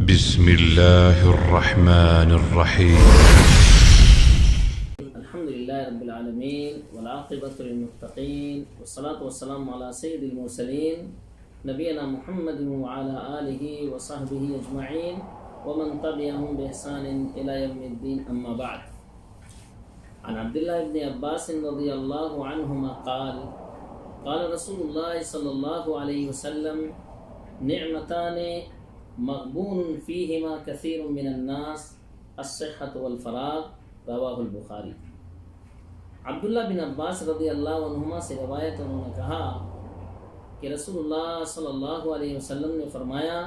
بسم الله الرحمن الرحيم الحمد لله رب العالمين والعاقبة للمتقين والصلاة والسلام على سيد المرسلين نبينا محمد وعلى آله وصحبه أجمعين ومن تبعهم بإحسان إلى يوم الدين أما بعد. عن عبد الله بن عباس رضي الله عنهما قال قال رسول الله صلى الله عليه وسلم نعمتان مغبون فيهما كثير من الناس الصحة والفراغ رواہ البخاری. عبداللہ بن عباس رضی اللہ عنہما سے روایت انہوں نے کہا کہ رسول اللہ صلی اللہ علیہ وسلم نے فرمایا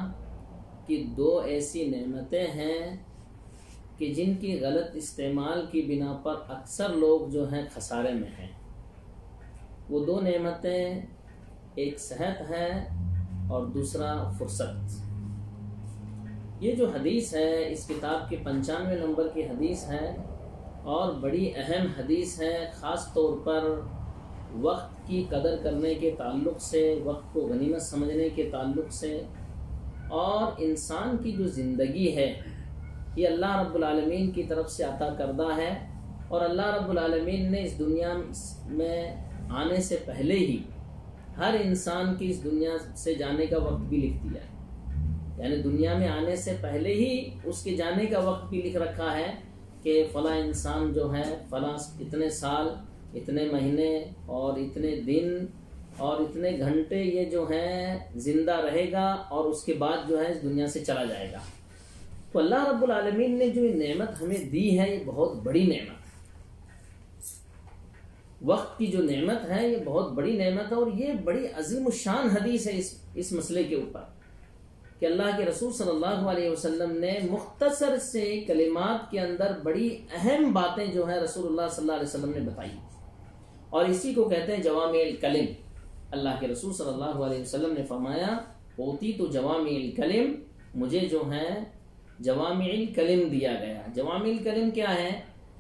کہ دو ایسی نعمتیں ہیں کہ جن کی غلط استعمال کی بنا پر اکثر لوگ جو ہیں خسارے میں ہیں. وہ دو نعمتیں ایک صحت ہے اور دوسرا فرصت. یہ جو حدیث ہے اس کتاب کے 95 نمبر کی حدیث ہے اور بڑی اہم حدیث ہے، خاص طور پر وقت کی قدر کرنے کے تعلق سے، وقت کو غنیمت سمجھنے کے تعلق سے، اور انسان کی جو زندگی ہے یہ اللہ رب العالمین کی طرف سے عطا کردہ ہے، اور اللہ رب العالمین نے اس دنیا میں آنے سے پہلے ہی ہر انسان کی اس دنیا سے جانے کا وقت بھی لکھ دیا ہے. یعنی دنیا میں آنے سے پہلے ہی اس کے جانے کا وقت بھی لکھ رکھا ہے کہ فلاں انسان جو ہے فلاں اتنے سال، اتنے مہینے اور اتنے دن اور اتنے گھنٹے یہ جو ہے زندہ رہے گا اور اس کے بعد جو ہے اس دنیا سے چلا جائے گا. تو اللہ رب العالمین نے جو نعمت ہمیں دی ہے یہ بہت بڑی نعمت ہے. وقت کی جو نعمت ہے یہ بہت بڑی نعمت ہے، اور یہ بڑی عظیم الشان حدیث ہے اس مسئلے کے اوپر کہ اللہ کے رسول صلی اللہ علیہ وسلم نے مختصر سے کلمات کے اندر بڑی اہم باتیں جو ہیں رسول اللہ صلی اللہ علیہ وسلم نے بتائی، اور اسی کو کہتے ہیں جوامع الکلم. اللہ کے رسول صلی اللہ علیہ وسلم نے فرمایا اوتی تو جوامع الکلم، مجھے جو ہے جوامع الکلم دیا گیا. جوامع الکلم کیا ہے؟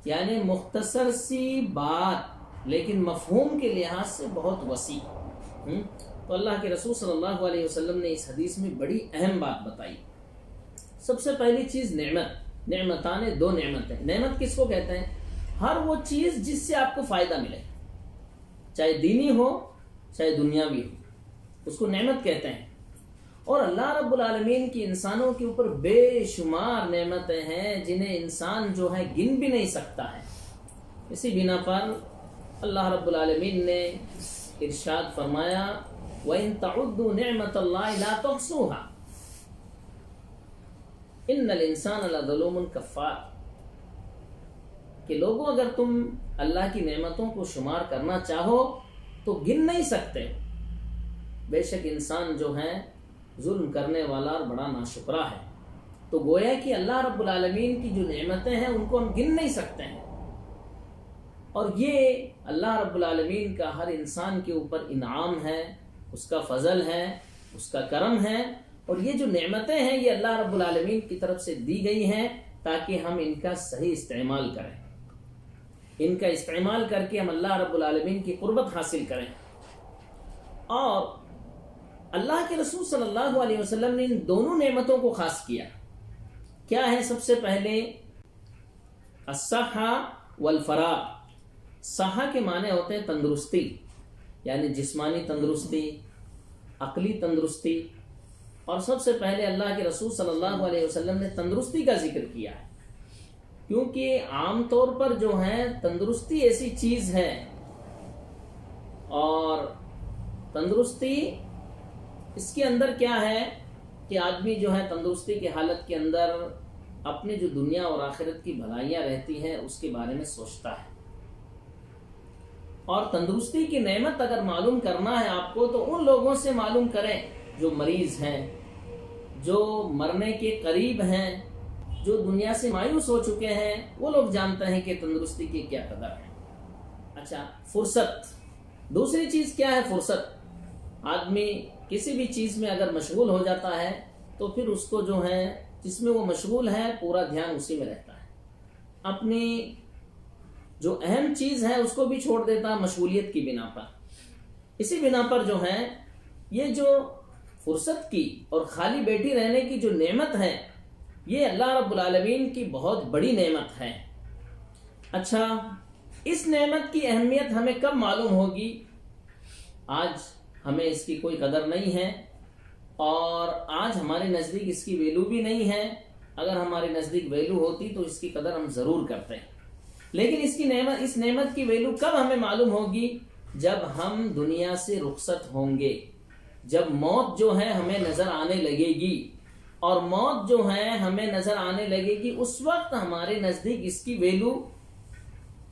یعنی مختصر سی بات لیکن مفہوم کے لحاظ سے بہت وسیع. تو اللہ کے رسول صلی اللہ علیہ وسلم نے اس حدیث میں بڑی اہم بات بتائی. سب سے پہلی چیز نعمت. نعمتان، دو نعمتیں. نعمت کس کو کہتے ہیں؟ ہر وہ چیز جس سے آپ کو فائدہ ملے، چاہے دینی ہو چاہے دنیاوی ہو، اس کو نعمت کہتے ہیں. اور اللہ رب العالمین کی انسانوں کے اوپر بے شمار نعمتیں ہیں جنہیں انسان جو ہے گن بھی نہیں سکتا ہے. اسی بنا پر اللہ رب العالمین نے ارشاد فرمایا وَإِن تَعُدُّوا نِعْمَةَ اللَّهِ لَا تُحْصُوهَا إِنَّ الْإِنسَانَ لَظَلُومٌ كَفَّارٌ. کہ لوگوں اگر تم اللہ کی نعمتوں کو شمار کرنا چاہو تو گن نہیں سکتے. بے شک انسان جو ہے ظلم کرنے والا اور بڑا ناشکرا ہے. تو گویا کہ اللہ رب العالمین کی جو نعمتیں ہیں ان کو ہم گن نہیں سکتے ہیں، اور یہ اللہ رب العالمین کا ہر انسان کے اوپر انعام ہے، اس کا فضل ہے، اس کا کرم ہے. اور یہ جو نعمتیں ہیں یہ اللہ رب العالمین کی طرف سے دی گئی ہیں تاکہ ہم ان کا صحیح استعمال کریں، ان کا استعمال کر کے ہم اللہ رب العالمین کی قربت حاصل کریں. اور اللہ کے رسول صلی اللہ علیہ وسلم نے ان دونوں نعمتوں کو خاص کیا. کیا ہے؟ سب سے پہلے الصحہ والفراغ. صحہ کے معنی ہوتے ہیں تندرستی، یعنی جسمانی تندرستی، عقلی تندرستی. اور سب سے پہلے اللہ کے رسول صلی اللہ علیہ وسلم نے تندرستی کا ذکر کیا ہے، کیونکہ عام طور پر جو ہے تندرستی ایسی چیز ہے، اور تندرستی اس کے اندر کیا ہے کہ آدمی جو ہے تندرستی کی حالت کے اندر اپنی جو دنیا اور آخرت کی بھلائیاں رہتی ہیں اس کے بارے میں سوچتا ہے. اور تندرستی کی نعمت اگر معلوم کرنا ہے آپ کو تو ان لوگوں سے معلوم کریں جو مریض ہیں، جو مرنے کے قریب ہیں، جو دنیا سے مایوس ہو چکے ہیں. وہ لوگ جانتے ہیں کہ تندرستی کی کیا قدر ہے. اچھا، فرصت. دوسری چیز کیا ہے؟ فرصت. آدمی کسی بھی چیز میں اگر مشغول ہو جاتا ہے تو پھر اس کو جو ہے جس میں وہ مشغول ہے پورا دھیان اسی میں رہتا ہے، اپنی جو اہم چیز ہے اس کو بھی چھوڑ دیتا ہے مشغولیت کی بنا پر. اسی بنا پر جو ہے یہ جو فرصت کی اور خالی بیٹھی رہنے کی جو نعمت ہے یہ اللہ رب العالمین کی بہت بڑی نعمت ہے۔ اچھا، اس نعمت کی اہمیت ہمیں کب معلوم ہوگی؟ آج ہمیں اس کی کوئی قدر نہیں ہے، اور آج ہمارے نزدیک اس کی ویلو بھی نہیں ہے۔ اگر ہمارے نزدیک ویلو ہوتی تو اس کی قدر ہم ضرور کرتے ہیں، لیکن اس نعمت کی ویلو کب ہمیں معلوم ہوگی؟ جب ہم دنیا سے رخصت ہوں گے، جب موت جو ہے ہمیں نظر آنے لگے گی، اور موت جو ہے ہمیں نظر آنے لگے گی، اس وقت ہمارے نزدیک اس کی ویلو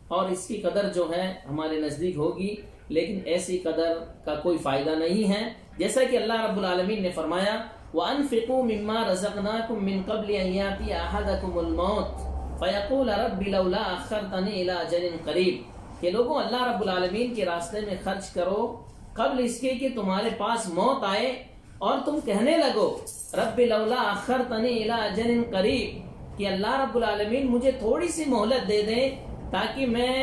اور اس کی قدر جو ہے ہمارے نزدیک ہوگی۔ لیکن ایسی قدر کا کوئی فائدہ نہیں ہے، جیسا کہ اللہ رب العالمین نے فرمایا وَأَنفِقُوا مِمَّا رَزَقْنَاكُم مِّن قَبْلِ أَن يَأْتِيَ أَحَدَكُمُ الْمَوْتُ فَيَقُولَ رَبِّ لَوْلَا أَخَّرْتَنِي إِلَىٰ أَجَلٍ قَرِيبٍ کہ لوگوں اللہ رب العالمین کے راستے میں خرچ کرو قبل اس کے کہ تمہارے پاس موت آئے اور تم کہنے لگو رب لولا اخرتنی الی اجل قریب کہ اللہ رب العالمین مجھے تھوڑی سی مہلت دے دیں تاکہ میں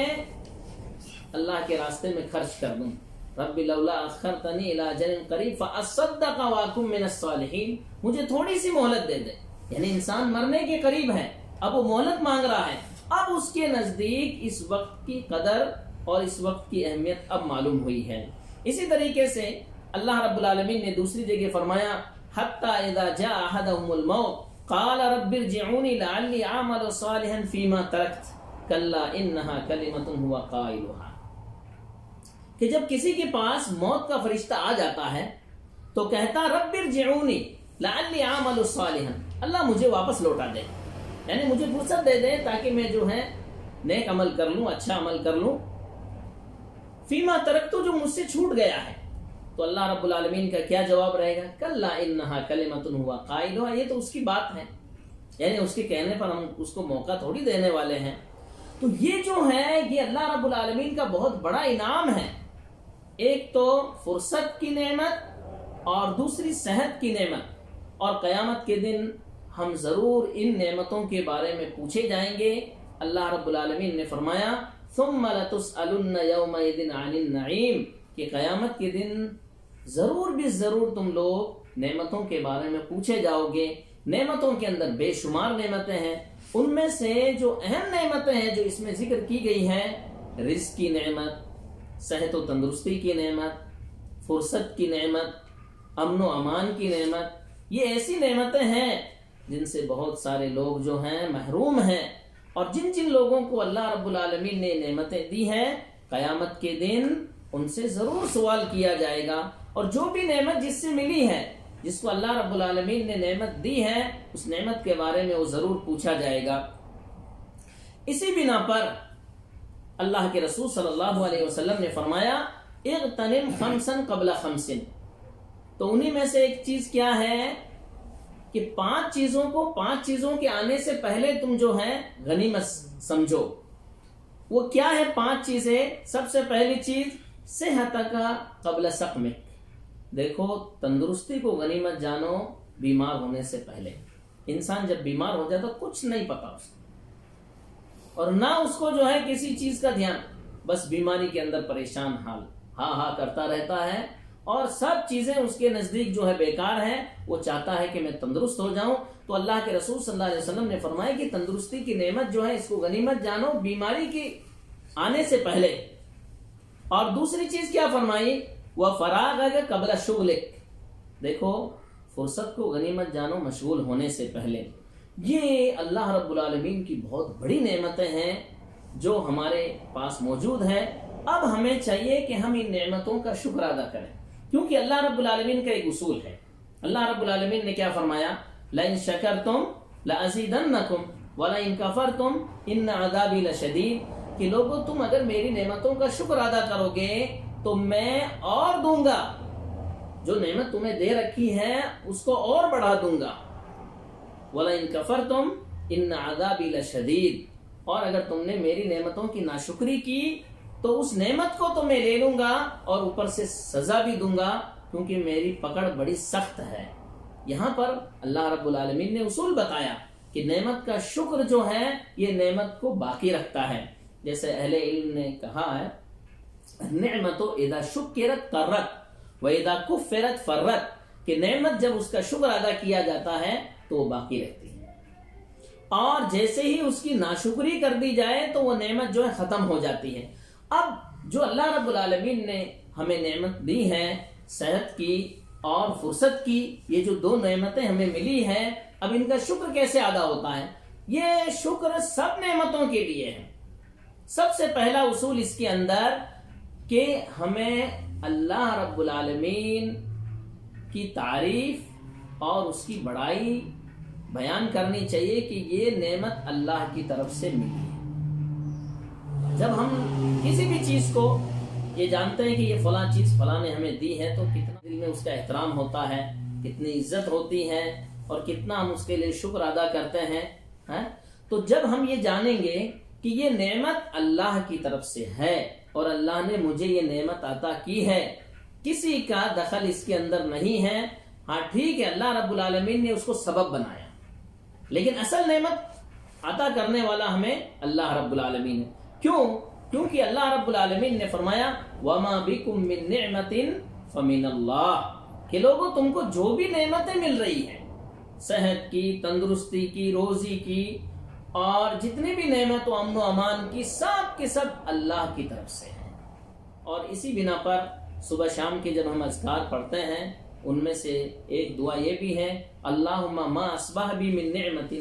اللہ کے راستے میں خرچ کر دوں۔ رب لولا اخرتنی الی اجل قریب فاصدق واکن من الصالحین، مجھے تھوڑی سی مہلت دے دے۔ یعنی انسان مرنے کے قریب ہے، اب وہ مہلت مانگ رہا ہے، اب اس کے نزدیک اس وقت کی قدر اور اس وقت کی اہمیت اب معلوم ہوئی ہے۔ اسی طریقے سے اللہ رب العالمین نے دوسری جگہ فرمایا حتی اذا جاء احدهم الموت قال رب ارجعونی لعلی اعمل صالحا فیما ترکت کلا انها کلمۃ هو قائلها، کہ جب کسی کے پاس موت کا فرشتہ آ جاتا ہے تو کہتا رب ارجعونی لعلی اعمل صالحا، اللہ مجھے واپس لوٹا دے، یعنی مجھے فرصت دے دے تاکہ میں جو ہے نیک عمل کر لوں، اچھا عمل کر لوں، فیما ترکتو جو مجھ سے چھوٹ گیا ہے۔ تو اللہ رب العالمین کا کیا جواب رہے گا؟ کلا انہا کلمۃ ہوا قائلھا، یہ تو اس کی بات ہے، یعنی اس کے کہنے پر ہم اس کو موقع تھوڑی دینے والے ہیں۔ تو یہ جو ہے یہ اللہ رب العالمین کا بہت بڑا انعام ہے، ایک تو فرصت کی نعمت اور دوسری صحت کی نعمت، اور قیامت کے دن ہم ضرور ان نعمتوں کے بارے میں پوچھے جائیں گے۔ اللہ رب العالمین نے فرمایا ثم لتسألن یومئذ عن النعیم، کہ قیامت کے دن ضرور بھی ضرور تم لوگ نعمتوں کے بارے میں پوچھے جاؤ گے۔ نعمتوں کے اندر بے شمار نعمتیں ہیں، ان میں سے جو اہم نعمتیں ہیں جو اس میں ذکر کی گئی ہیں، رزق کی نعمت، صحت و تندرستی کی نعمت، فرصت کی نعمت، امن و امان کی نعمت، یہ ایسی نعمتیں ہیں جن سے بہت سارے لوگ جو ہیں محروم ہیں، اور جن جن لوگوں کو اللہ رب العالمین نے نعمتیں دی ہیں قیامت کے دن ان سے ضرور سوال کیا جائے گا، اور جو بھی نعمت جس سے ملی ہے، جس کو اللہ رب العالمین نے نعمت دی ہے، اس نعمت کے بارے میں وہ ضرور پوچھا جائے گا۔ اسی بنا پر اللہ کے رسول صلی اللہ علیہ وسلم نے فرمایا اغتنم خمسا قبل خمس، تو انہی میں سے ایک چیز کیا ہے کہ پانچ چیزوں کے آنے سے پہلے تم جو ہے غنیمت سمجھو۔ وہ کیا ہے پانچ چیزیں؟ سب سے پہلی چیز صحتک قبل سقمک، دیکھو تندرستی کو غنیمت جانو بیمار ہونے سے پہلے۔ انسان جب بیمار ہو جاتا کچھ نہیں پتا اس کو، اور نہ اس کو جو ہے کسی چیز کا دھیان، بس بیماری کے اندر پریشان حال، ہاں کرتا رہتا ہے، اور سب چیزیں اس کے نزدیک جو ہے بیکار ہیں، وہ چاہتا ہے کہ میں تندرست ہو جاؤں۔ تو اللہ کے رسول صلی اللہ علیہ وسلم نے فرمایا کہ تندرستی کی نعمت جو ہے اس کو غنیمت جانو بیماری کی آنے سے پہلے۔ اور دوسری چیز کیا فرمائی؟ وَفَرَاغَكَ قَبْلَ شُغْلِكَ، دیکھو فرصت کو غنیمت جانو مشغول ہونے سے پہلے۔ یہ اللہ رب العالمین کی بہت بڑی نعمتیں ہیں جو ہمارے پاس موجود ہیں۔ اب ہمیں چاہیے کہ ہم ان نعمتوں کا شکر ادا کریں، کیونکہ اللہ رب العالمین کا ایک اصول ہے۔ اللہ رب العالمین نے کیا فرمایا؟ لَإِن شَكَرْتُمْ لَأَزِيدَنَّكُمْ وَلَإِن كَفَرْتُمْ إِنَّ عَذَابِي لَشَدِيدٌ، کہ لوگوں تم اگر میری نعمتوں کا شکر ادا کرو گے تو میں اور دوں گا، جو نعمت تمہیں دے رکھی ہے اس کو اور بڑھا دوں گا۔ وَلَئِن كَفَرْتُمْ إِنَّ عَذَابِي لَشَدِيدٌ، اور اگر تم نے میری نعمتوں کی ناشکری کی تو اس نعمت کو تو میں لے لوں گا اور اوپر سے سزا بھی دوں گا، کیونکہ میری پکڑ بڑی سخت ہے۔ یہاں پر اللہ رب العالمین نے اصول بتایا کہ نعمت کا شکر جو ہے یہ نعمت کو باقی رکھتا ہے۔ جیسے اہل علم نے کہا ہے نعمت اذا شکرت قرت و اذا کفرت فرت، کہ نعمت جب اس کا شکر ادا کیا جاتا ہے تو وہ باقی رہتی ہے، اور جیسے ہی اس کی ناشکری کر دی جائے تو وہ نعمت جو ہے ختم ہو جاتی ہے۔ اب جو اللہ رب العالمین نے ہمیں نعمت دی ہے، صحت کی اور فرصت کی، یہ جو دو نعمتیں ہمیں ملی ہیں، اب ان کا شکر کیسے ادا ہوتا ہے؟ یہ شکر سب نعمتوں کے لیے ہے۔ سب سے پہلا اصول اس کے اندر کہ ہمیں اللہ رب العالمین کی تعریف اور اس کی بڑائی بیان کرنی چاہیے کہ یہ نعمت اللہ کی طرف سے ملی ہے۔ جب ہم کسی بھی چیز کو یہ جانتے ہیں کہ یہ فلاں چیز فلاں نے ہمیں دی ہے تو کتنا دل میں اس کا احترام ہوتا ہے، کتنی عزت ہوتی ہے اور کتنا ہم اس کے لیے شکر ادا کرتے ہیں۔ تو جب ہم یہ جانیں گے کہ یہ نعمت اللہ کی طرف سے ہے اور اللہ نے مجھے یہ نعمت عطا کی ہے، کسی کا دخل اس کے اندر نہیں ہے۔ ہاں ٹھیک ہے، اللہ رب العالمین نے اس کو سبب بنایا، لیکن اصل نعمت عطا کرنے والا ہمیں اللہ رب العالمین ہے۔ کیونکہ اللہ رب العالمین نے فرمایا وَمَا بِكُم مِّن نِعْمَةٍ فَمِنَ اللَّهِ، کہ لوگوں تم کو جو بھی نعمتیں مل رہی ہیں، صحت کی، تندرستی کی، روزی کی اور جتنی بھی نعمت و امن و امان کی، سب کے سب اللہ کی طرف سے ہیں۔ اور اسی بنا پر صبح شام کے جب ہم اذکار پڑھتے ہیں ان میں سے ایک دعا یہ بھی ہے اللہم ما اصبح بی من نعمت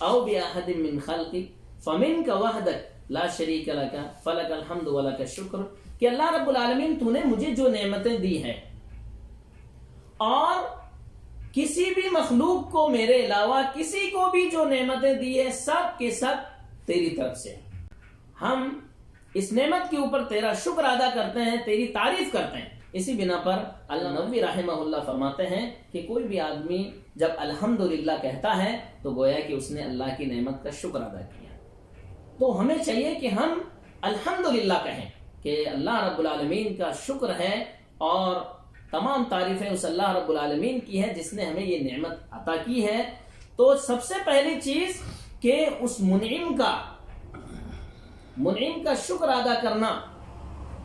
او باحد من خلقک فمنک وحدک لا شریک لک فلک الحمد ولک الشکر، کہ اللہ رب العالمین تو نے مجھے جو نعمتیں دی ہیں اور کسی بھی مخلوق کو میرے علاوہ کسی کو بھی جو نعمتیں دی ہے، سب کے سب تیری طرف سے، ہم اس نعمت کے اوپر تیرا شکر ادا کرتے ہیں، تیری تعریف کرتے ہیں۔ اسی بنا پر اللہ نووی رحمہ اللہ فرماتے ہیں کہ کوئی بھی آدمی جب الحمدللہ کہتا ہے تو گویا کہ اس نے اللہ کی نعمت کا شکر ادا کیا۔ تو ہمیں چاہیے کہ ہم الحمدللہ کہیں کہ اللہ رب العالمین کا شکر ہے اور تمام تعریفیں اس اللہ رب العالمین کی ہے جس نے ہمیں یہ نعمت عطا کی ہے۔ تو سب سے پہلی چیز کہ اس منعم کا شکر ادا کرنا،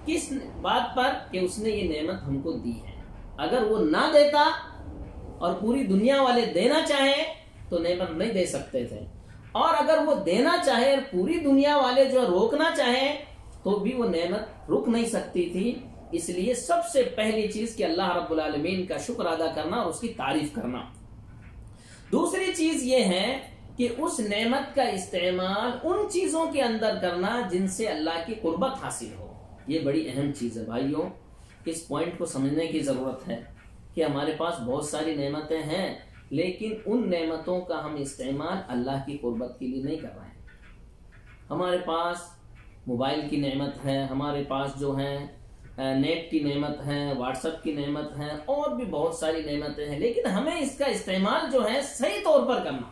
کس بات پر؟ کہ اس نے یہ نعمت ہم کو دی ہے۔ اگر وہ نہ دیتا اور پوری دنیا والے دینا چاہیں تو نعمت نہیں دے سکتے تھے، اور اگر وہ دینا چاہے اور پوری دنیا والے جو روکنا چاہیں تو بھی وہ نعمت رک نہیں سکتی تھی۔ اس لیے سب سے پہلی چیز کہ اللہ رب العالمین کا شکر ادا کرنا اور اس کی تعریف کرنا۔ دوسری چیز یہ ہے کہ اس نعمت کا استعمال ان چیزوں کے اندر کرنا جن سے اللہ کی قربت حاصل ہو۔ یہ بڑی اہم چیز ہے بھائیوں، اس پوائنٹ کو سمجھنے کی ضرورت ہے کہ ہمارے پاس بہت ساری نعمتیں ہیں لیکن ان نعمتوں کا ہم استعمال اللہ کی قربت کے لیے نہیں کر رہے ہیں۔ ہمارے پاس موبائل کی نعمت ہے، ہمارے پاس جو ہے نیٹ کی نعمت ہے، واٹس ایپ کی نعمت ہے، اور بھی بہت ساری نعمتیں ہیں، لیکن ہمیں اس کا استعمال جو ہے صحیح طور پر کرنا،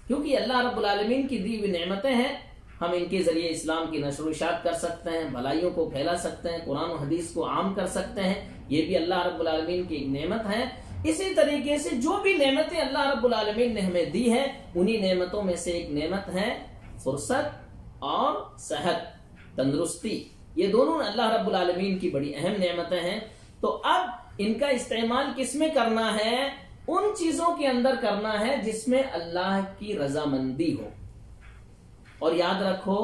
کیونکہ اللہ رب العالمین کی دی ہوئی نعمتیں ہیں۔ ہم ان کے ذریعے اسلام کی نشر و اشاعت کر سکتے ہیں، بھلائیوں کو پھیلا سکتے ہیں، قرآن و حدیث کو عام کر سکتے ہیں، یہ بھی اللہ رب العالمین کی ایک نعمت ہے۔ اسی طریقے سے جو بھی نعمتیں اللہ رب العالمین نے ہمیں دی ہیں، انہی نعمتوں میں سے ایک نعمت ہے فرصت اور صحت، تندرستی۔ یہ دونوں اللہ رب العالمین کی بڑی اہم نعمتیں ہیں۔ تو اب ان کا استعمال کس میں کرنا ہے؟ ان چیزوں کے اندر کرنا ہے جس میں اللہ کی رضامندی ہو۔ اور یاد رکھو،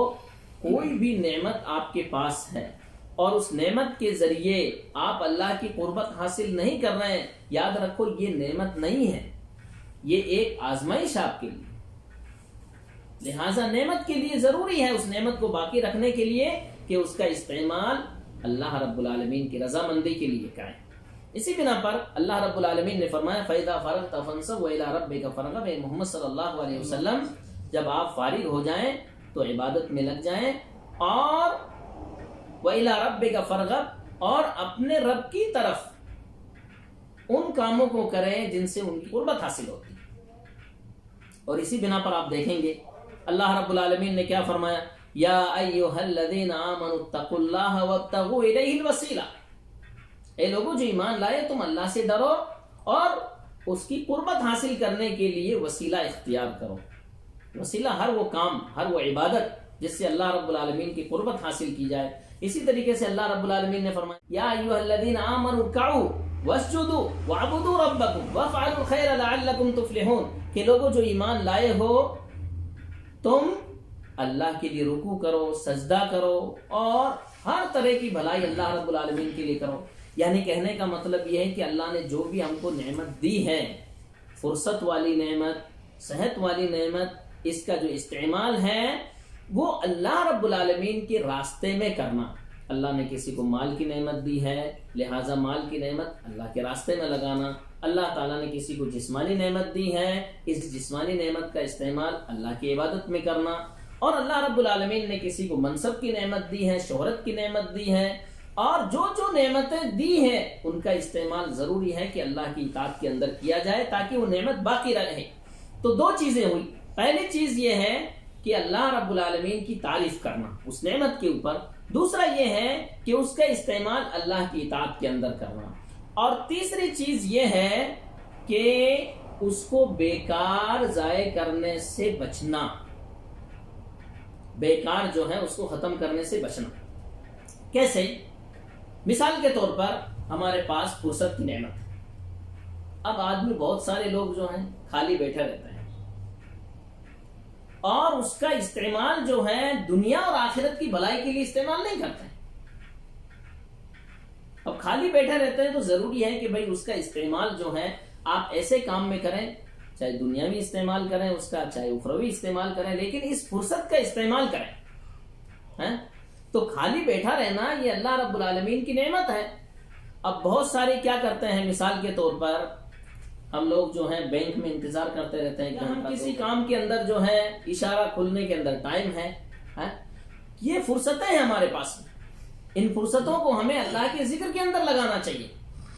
کوئی بھی نعمت آپ کے پاس ہے اور اس نعمت کے ذریعے آپ اللہ کی قربت حاصل نہیں کر رہے ہیں، یاد رکھو یہ نعمت نہیں ہے، یہ ایک آزمائش آپ کے لیے۔ لہٰذا نعمت کے لیے ضروری ہے اس نعمت کو باقی رکھنے کے لیے کہ اس کا استعمال اللہ رب العالمین کی رضامندی کے لیے کریں۔ اسی بنا پر اللہ رب العالمین نے فرمایا فَإِذَا فَرَغْتَ فَانْصَبْ وَإِلَىٰ رَبِّكَ فَارْغَب۔ اے محمد صلی اللہ علیہ وسلم، جب آپ فارغ ہو جائیں تو عبادت میں لگ جائیں، اور وَإِلَىٰ رَبِّكَ فَارْغَب، اور اپنے رب کی طرف ان کاموں کو کریں جن سے ان کی قربت حاصل ہوتی۔ اور اسی بنا پر آپ دیکھیں گے اللہ رب العالمین نے کیا فرمایا، یا ایھا الذین آمنوا اتقوا اللہ وابتغوا الیہ الوسیلہ۔ اے لوگوں جو ایمان لائے، تم اللہ سے ڈرو اور اس کی قربت حاصل کرنے کے لیے وسیلہ اختیار کرو۔ وسیلہ ہر وہ کام، ہر وہ عبادت جس سے اللہ رب العالمین کی قربت حاصل کی جائے۔ اسی طریقے سے اللہ رب العالمین نے فرمایا یا ایھا الذین آمنوا ارکعوا واسجدوا واعبدوا ربکم وافعلوا الخیر لعلکم تفلحون، کہ لوگوں جو ایمان لائے ہو تم اللہ کے لیے رکوع کرو، سجدہ کرو اور ہر طرح کی بھلائی اللہ رب العالمین کے لیے کرو۔ یعنی کہنے کا مطلب یہ ہے کہ اللہ نے جو بھی ہم کو نعمت دی ہے، فرصت والی نعمت، صحت والی نعمت، اس کا جو استعمال ہے وہ اللہ رب العالمین کے راستے میں کرنا۔ اللہ نے کسی کو مال کی نعمت دی ہے، لہٰذا مال کی نعمت اللہ کے راستے میں لگانا۔ اللہ تعالیٰ نے کسی کو جسمانی نعمت دی ہے، اس جسمانی نعمت کا استعمال اللہ کی عبادت میں کرنا۔ اور اللہ رب العالمین نے کسی کو منصب کی نعمت دی ہے، شہرت کی نعمت دی ہے، اور جو جو نعمتیں دی ہیں ان کا استعمال ضروری ہے کہ اللہ کی اطاعت کے اندر کیا جائے تاکہ وہ نعمت باقی رہے۔ تو دو چیزیں ہوئی، پہلی چیز یہ ہے کہ اللہ رب العالمین کی تعریف کرنا اس نعمت کے اوپر، دوسرا یہ ہے کہ اس کا استعمال اللہ کی اطاعت کے اندر کرنا، اور تیسری چیز یہ ہے کہ اس کو بیکار ضائع کرنے سے بچنا، بیکار جو ہے اس کو ختم کرنے سے بچنا۔ کیسے؟ مثال کے طور پر ہمارے پاس فرصت کی نعمت ہے، اب آدمی بہت سارے لوگ جو ہیں خالی بیٹھے رہتے ہیں اور اس کا استعمال جو ہے دنیا اور آخرت کی بھلائی کے لیے استعمال نہیں کرتے ہیں۔ اب خالی بیٹھے رہتے ہیں تو ضروری ہے کہ بھئی اس کا استعمال جو ہے آپ ایسے کام میں کریں، چاہے دنیاوی استعمال کریں اس کا، چاہے اخروی استعمال کریں، لیکن اس فرصت کا استعمال کریں۔ تو خالی بیٹھا رہنا یہ اللہ رب العالمین کی نعمت ہے۔ اب بہت سارے کیا کرتے ہیں، مثال کے طور پر ہم لوگ جو ہیں بینک میں انتظار کرتے رہتے ہیں کہ ہم کسی کام کے اندر جو ہے اشارہ کھلنے کے اندر ٹائم ہے، یہ فرصتیں ہیں ہمارے پاس میں، ان فرصتوں کو ہمیں اللہ کے ذکر کے اندر لگانا چاہیے۔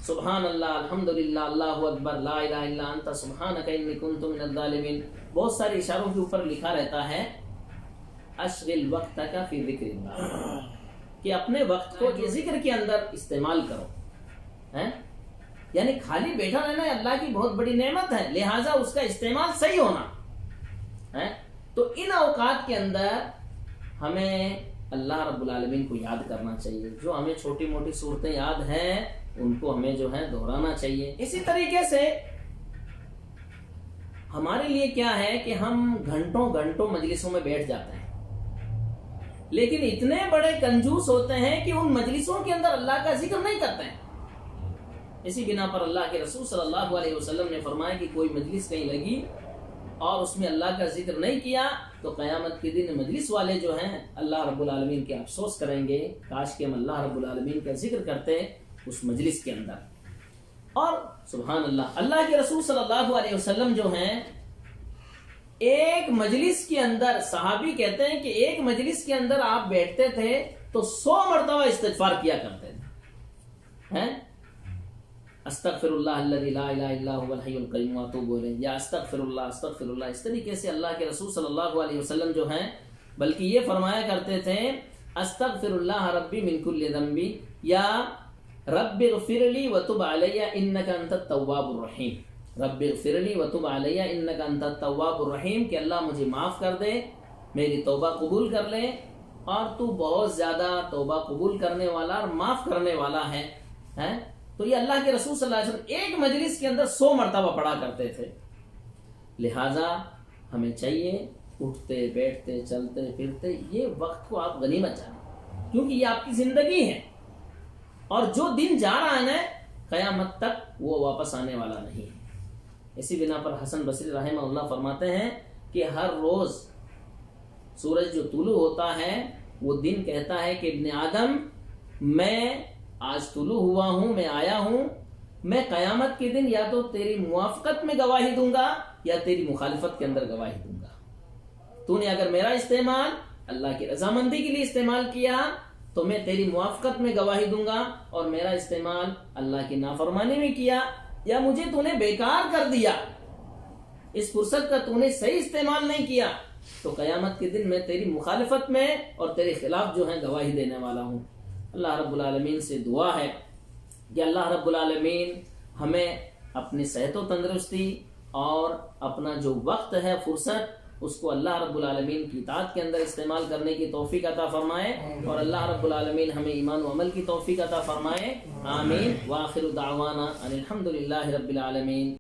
سبحان اللہ، الحمدللہ، اللہ اکبر، لا الہ الا انت سبحانک انی کنت من الظالمین۔ بہت سارے اشاروں کے اوپر لکھا رہتا ہے اشغل وقتک فی ذکر اللہ، کہ اپنے وقت کو یہ ذکر کے اندر استعمال کرو۔ یعنی خالی بیٹھا رہنا اللہ کی بہت بڑی نعمت ہے، لہٰذا اس کا استعمال صحیح ہونا۔ تو ان اوقات کے اندر ہمیں اللہ رب العالمین کو یاد کرنا چاہیے، جو ہمیں چھوٹی موٹی صورتیں یاد ہیں ان کو ہمیں جو ہے دہرانا چاہیے۔ اسی طریقے سے ہمارے لیے کیا ہے کہ ہم گھنٹوں گھنٹوں مجلسوں میں بیٹھ جاتے ہیں، لیکن اتنے بڑے کنجوس ہوتے ہیں کہ ان مجلسوں کے اندر اللہ کا ذکر نہیں کرتے ہیں۔ اسی بنا پر اللہ کے رسول صلی اللہ علیہ وسلم نے فرمایا کہ کوئی مجلس کہیں لگی اور اس میں اللہ کا ذکر نہیں کیا تو قیامت کے دن مجلس والے جو ہیں اللہ رب العالمین کے افسوس کریں گے، کاش کہ ہم اللہ رب العالمین کا ذکر کرتے اس مجلس کے اندر۔ اور سبحان اللہ، اللہ کے رسول صلی اللہ علیہ وسلم جو ہیں ایک مجلس کے اندر، صحابی کہتے ہیں کہ ایک مجلس کے اندر آپ بیٹھتے تھے تو 100 مرتبہ استغفار کیا کرتے تھے۔ استغفر اللہ الذی لا الہ الا هو الحی القیوم واتوب الیہ، یا استغفر اللہ۔ اس طریقے سے اللہ کے رسول صلی اللہ علیہ وسلم جو ہیں بلکہ یہ فرمایا کرتے تھے استغفر اللہ ربی من کل ذنب، یا رب اغفر لی وتب علی انک انت التواب الرحیم، رب اغفر لی وتب علی انک انت التواب الرحیم، کہ اللہ مجھے معاف کر دے، میری توبہ قبول کر لے، اور تو بہت زیادہ توبہ قبول کرنے والا اور معاف کرنے والا ہے۔ تو یہ اللہ کے رسول صلی اللہ علیہ وسلم ایک مجلس کے اندر 100 مرتبہ پڑھا کرتے تھے۔ لہٰذا ہمیں چاہیے اٹھتے بیٹھتے چلتے پھرتے یہ وقت کو آپ غنیمت جانیں، کیونکہ یہ آپ کی زندگی ہے، اور جو دن جا رہا ہے نا قیامت تک وہ واپس آنے والا نہیں ہے۔ اسی بنا پر حسن بصری رحمہ اللہ فرماتے ہیں کہ ہر روز سورج جو طلوع ہوتا ہے وہ دن کہتا ہے کہ ابن آدم میں آج طلوع ہوا ہوں، میں آیا ہوں، میں قیامت کے دن یا تو تیری موافقت میں گواہی دوں گا یا تیری مخالفت کے اندر گواہی دوں گا۔ تو نے اگر میرا استعمال اللہ کی رضامندی کے لیے استعمال کیا تو میں تیری موافقت میں گواہی دوں گا، اور میرا استعمال اللہ کی نافرمانی میں کیا یا مجھے تو نے بیکار کر دیا، اس فرصت کا تو نے صحیح استعمال نہیں کیا، تو قیامت کے دن میں تیری مخالفت میں اور تیرے خلاف جو ہے گواہی دینے والا ہوں۔ اللہ رب العالمین سے دعا ہے کہ اللہ رب العالمین ہمیں اپنی صحت و تندرستی اور اپنا جو وقت ہے فرصت اس کو اللہ رب العالمین کی اطاعت کے اندر استعمال کرنے کی توفیق عطا فرمائے، اور اللہ رب العالمین ہمیں ایمان و عمل کی توفیق عطا فرمائے۔ آمین۔ وآخر دعوانا ان الحمد للہ رب العالمین۔